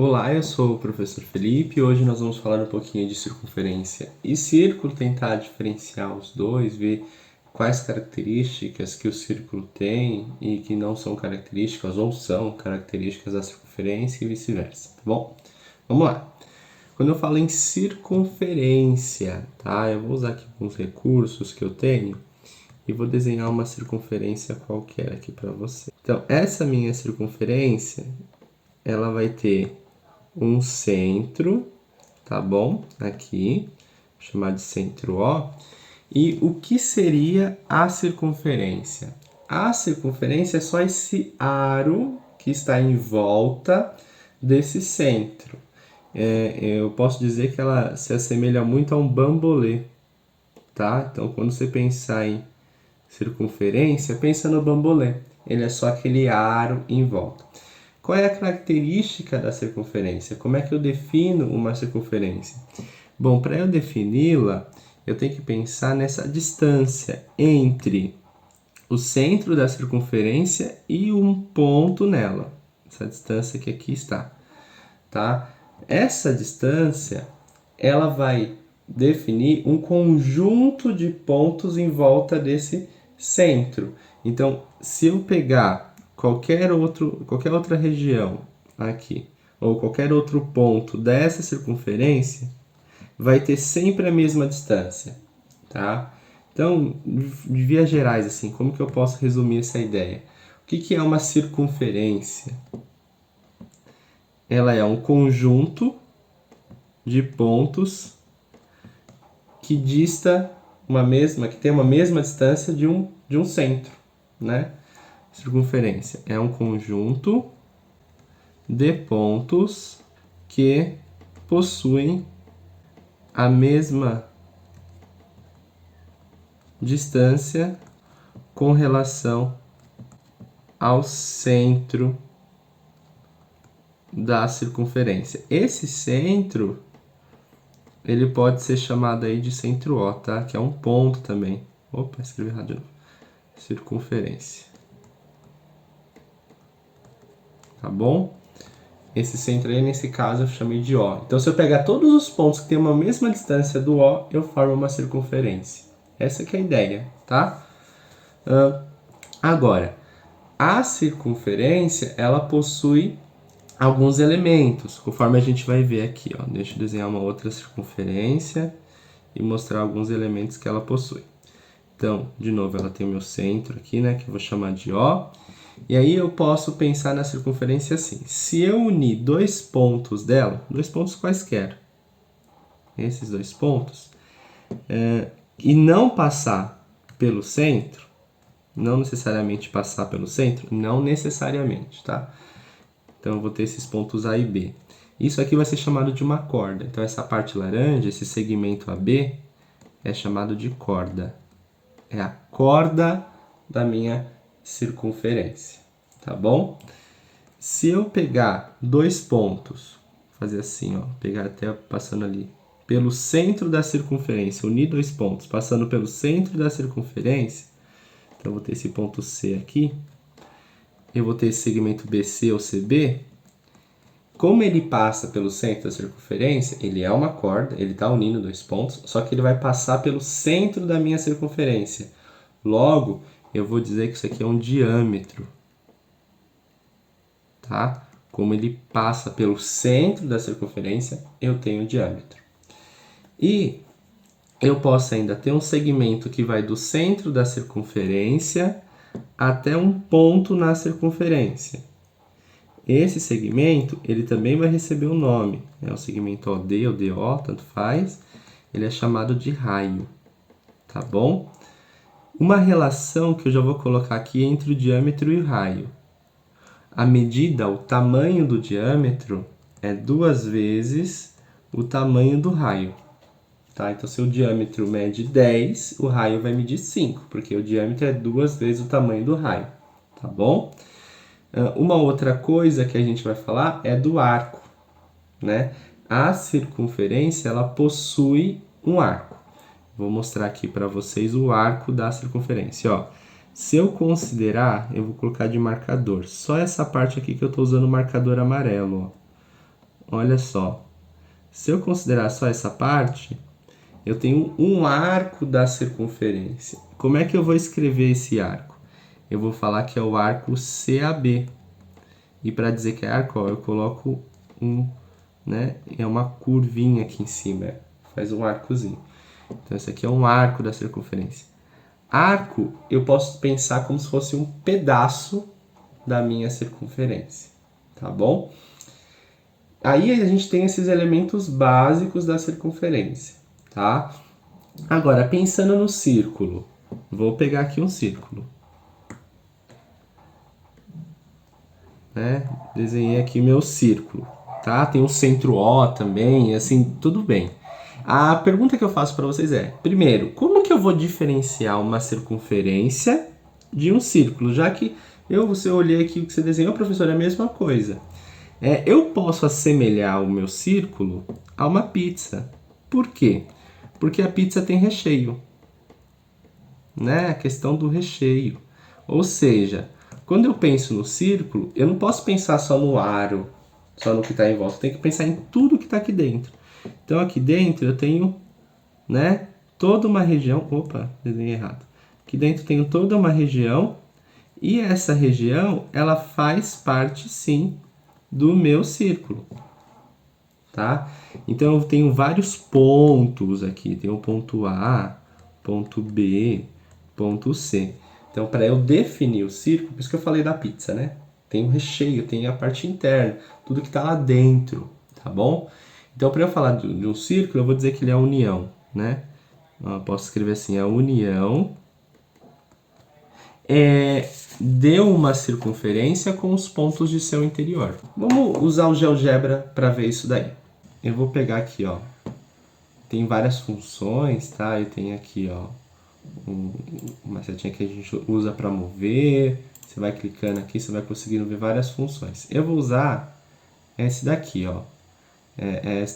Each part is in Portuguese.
Olá, eu sou o professor Felipe e hoje nós vamos falar um pouquinho de circunferência e círculo, tentar diferenciar os dois, ver quais características que o círculo tem e que não são características ou são características da circunferência e vice-versa, tá bom? Vamos lá. Quando eu falo em circunferência, tá? Eu vou usar aqui alguns recursos que eu tenho e vou desenhar uma circunferência qualquer aqui para você. Então, essa minha circunferência, ela vai ter um centro, tá bom? Aqui, vou chamar de centro O. E o que seria a circunferência? A circunferência é só esse aro que está em volta desse centro. Eu posso dizer que ela se assemelha muito a um bambolê, tá? Então, quando você pensar em circunferência, pensa no bambolê. Ele é só aquele aro em volta. Qual é a característica da circunferência? Como é que eu defino uma circunferência? Bom, para eu defini-la, eu tenho que pensar nessa distância entre o centro da circunferência e um ponto nela. Essa distância que aqui está, tá? Essa distância, ela vai definir um conjunto de pontos em volta desse centro. Então, se eu pegar qualquer outra região aqui, ou qualquer outro ponto dessa circunferência, vai ter sempre a mesma distância, tá? Então, de vias gerais, assim, como que eu posso resumir essa ideia? O que é uma circunferência? Ela é um conjunto de pontos que que tem uma mesma distância de um centro, né? Circunferência é um conjunto de pontos que possuem a mesma distância com relação ao centro da circunferência. Esse centro, ele pode ser chamado aí de centro O, tá? Que é um ponto também. Opa, escrevi errado de novo. Circunferência. Tá bom? Esse centro aí, nesse caso, eu chamei de O. Então, se eu pegar todos os pontos que têm uma mesma distância do O, eu formo uma circunferência. Essa que é a ideia, tá? Agora, a circunferência, ela possui alguns elementos, conforme a gente vai ver aqui, ó. Deixa eu desenhar uma outra circunferência e mostrar alguns elementos que ela possui. Então, de novo, ela tem o meu centro aqui, né, que eu vou chamar de O. E aí eu posso pensar na circunferência assim. Se eu unir dois pontos dela, dois pontos quaisquer, esses dois pontos, e não passar pelo centro, não necessariamente passar pelo centro, não necessariamente, tá? Então eu vou ter esses pontos A e B. Isso aqui vai ser chamado de uma corda. Então essa parte laranja, esse segmento AB, é chamado de corda. É a corda da minha circunferência, tá bom? Se eu pegar dois pontos, fazer assim, ó, pegar até passando ali, pelo centro da circunferência, unir dois pontos, passando pelo centro da circunferência, então eu vou ter esse ponto C aqui, eu vou ter esse segmento BC ou CB. Como ele passa pelo centro da circunferência, ele é uma corda, ele está unindo dois pontos, só que ele vai passar pelo centro da minha circunferência. Logo, eu vou dizer que isso aqui é um diâmetro, tá? Como ele passa pelo centro da circunferência, eu tenho um diâmetro. E eu posso ainda ter um segmento que vai do centro da circunferência até um ponto na circunferência. Esse segmento, ele também vai receber um nome, é o segmento OD ou DO, tanto faz, ele é chamado de raio, tá bom? Uma relação que eu já vou colocar aqui entre o diâmetro e o raio. A medida, o tamanho do diâmetro, é 2 vezes o tamanho do raio, tá? Então, se o diâmetro mede 10, o raio vai medir 5, porque o diâmetro é 2 vezes o tamanho do raio, tá bom? Uma outra coisa que a gente vai falar é do arco, né? A circunferência, ela possui um arco. Vou mostrar aqui para vocês o arco da circunferência, ó. Se eu considerar, eu vou colocar de marcador, só essa parte aqui que eu estou usando o marcador amarelo, ó. olha só. Se eu considerar só essa parte, eu tenho um arco da circunferência. Como é que eu vou escrever esse arco? Eu vou falar que é o arco CAB. E para dizer que é arco, ó, eu coloco né? É uma curvinha aqui em cima, faz um arcozinho. Então esse aqui é um arco da circunferência. Arco, eu posso pensar como se fosse um pedaço da minha circunferência, tá bom? Aí a gente tem esses elementos básicos da circunferência, tá? Agora, pensando no círculo, vou pegar aqui um círculo, né? Desenhei aqui meu círculo, tá? Tem um centro O também, assim, tudo bem. A pergunta que eu faço para vocês é, primeiro, como que eu vou diferenciar uma circunferência de um círculo? Já que você olhei aqui o que você desenhou, professor, é a mesma coisa. Eu posso assemelhar o meu círculo a uma pizza. Por quê? Porque a pizza tem recheio, né? A questão do recheio. Ou seja, quando eu penso no círculo, eu não posso pensar só no aro, só no que está em volta. Eu tenho que pensar em tudo que está aqui dentro. Então aqui dentro eu tenho, né, toda uma região. Opa, desenhei errado. Aqui dentro eu tenho toda uma região e essa região ela faz parte sim do meu círculo, tá? Então eu tenho vários pontos aqui. Tem o ponto A, ponto B, ponto C. Então, para eu definir o círculo, por isso que eu falei da pizza, né? Tem o recheio, tem a parte interna, tudo que está lá dentro, tá bom? Então, para eu falar de um círculo, eu vou dizer que ele é a união, né? Eu posso escrever assim, a união de uma circunferência com os pontos de seu interior. Vamos usar o GeoGebra para ver isso daí. Eu vou pegar aqui, ó. Tem várias funções, tá? Eu tenho aqui, ó, uma setinha que a gente usa para mover. Você vai clicando aqui, você vai conseguindo ver várias funções. Eu vou usar esse daqui, ó.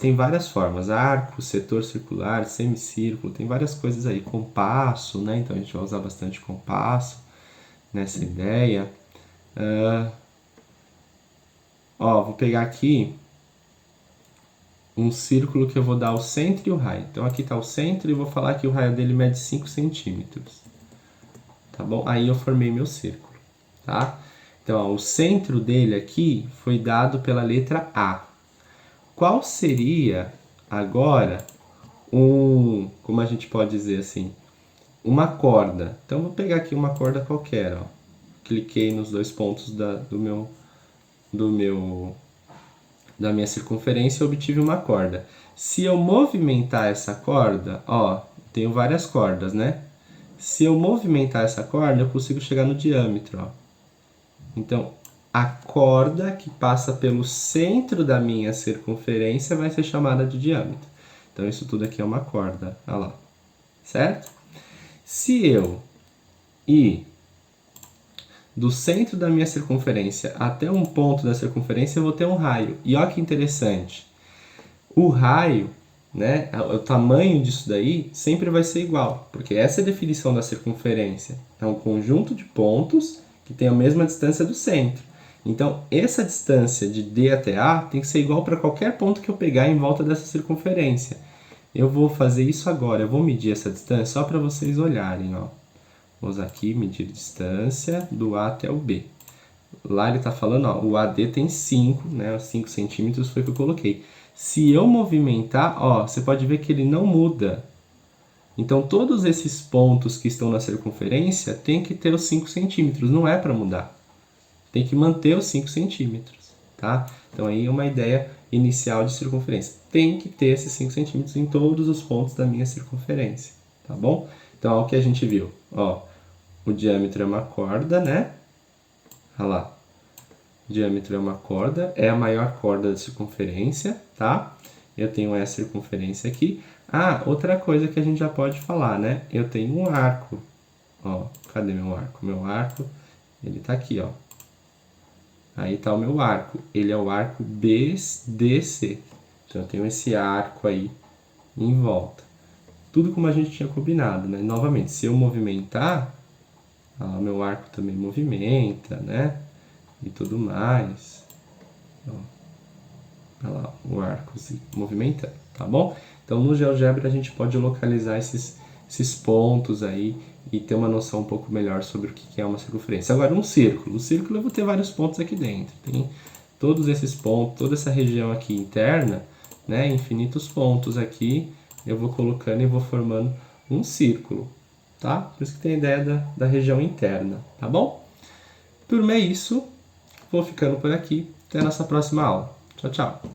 Tem várias formas, arco, setor circular, semicírculo, tem várias coisas aí, compasso, né? Então a gente vai usar bastante compasso nessa ideia. Vou pegar aqui um círculo que eu vou dar o centro e o raio. Então aqui está o centro e vou falar que o raio dele mede 5 centímetros. Tá bom? Aí eu formei meu círculo, tá? Então, ó, o centro dele aqui foi dado pela letra A. Qual seria agora como a gente pode dizer assim, uma corda? Então, vou pegar aqui uma corda qualquer, ó. Cliquei nos dois pontos da minha circunferência e obtive uma corda. Se eu movimentar essa corda, ó, tenho várias cordas, né? Se eu movimentar essa corda, eu consigo chegar no diâmetro, ó. Então, a corda que passa pelo centro da minha circunferência vai ser chamada de diâmetro. Então, isso tudo aqui é uma corda, olha lá, certo? Se eu ir do centro da minha circunferência até um ponto da circunferência, eu vou ter um raio. E olha que interessante, o raio, né, o tamanho disso daí sempre vai ser igual, porque essa é a definição da circunferência. É um conjunto de pontos que tem a mesma distância do centro. Então, essa distância de D até A tem que ser igual para qualquer ponto que eu pegar em volta dessa circunferência. Eu vou fazer isso agora, eu vou medir essa distância só para vocês olharem, ó. Vou usar aqui, medir distância do A até o B. Lá ele está falando, ó, o AD tem 5, né, 5 centímetros foi o que eu coloquei. Se eu movimentar, ó, você pode ver que ele não muda. Então, todos esses pontos que estão na circunferência tem que ter os 5 centímetros, não é para mudar. Tem que manter os 5 centímetros, tá? Então, aí é uma ideia inicial de circunferência. Tem que ter esses 5 centímetros em todos os pontos da minha circunferência, tá bom? Então, olha o que a gente viu, ó. O diâmetro é uma corda, né? Olha lá. O diâmetro é uma corda, é a maior corda da circunferência, tá? Eu tenho essa circunferência aqui. Ah, outra coisa que a gente já pode falar, né? Eu tenho um arco. Ó, cadê meu arco? Meu arco, ele tá aqui, ó. Aí tá o meu arco. Ele é o arco BDC. Então eu tenho esse arco aí em volta. Tudo como a gente tinha combinado, né? Novamente, se eu movimentar, ó, meu arco também movimenta, né? E tudo mais. Ó, olha lá, ó. o arco se movimentando, tá bom? Então, no GeoGebra, a gente pode localizar esses pontos aí e ter uma noção um pouco melhor sobre o que é uma circunferência. Agora, um círculo. O círculo eu vou ter vários pontos aqui dentro. Tem todos esses pontos, toda essa região aqui interna, né? Infinitos pontos aqui. Eu vou colocando e vou formando um círculo, tá? Por isso que tem a ideia da região interna, tá bom? Turma, é isso. Vou ficando por aqui. Até a nossa próxima aula. Tchau, tchau.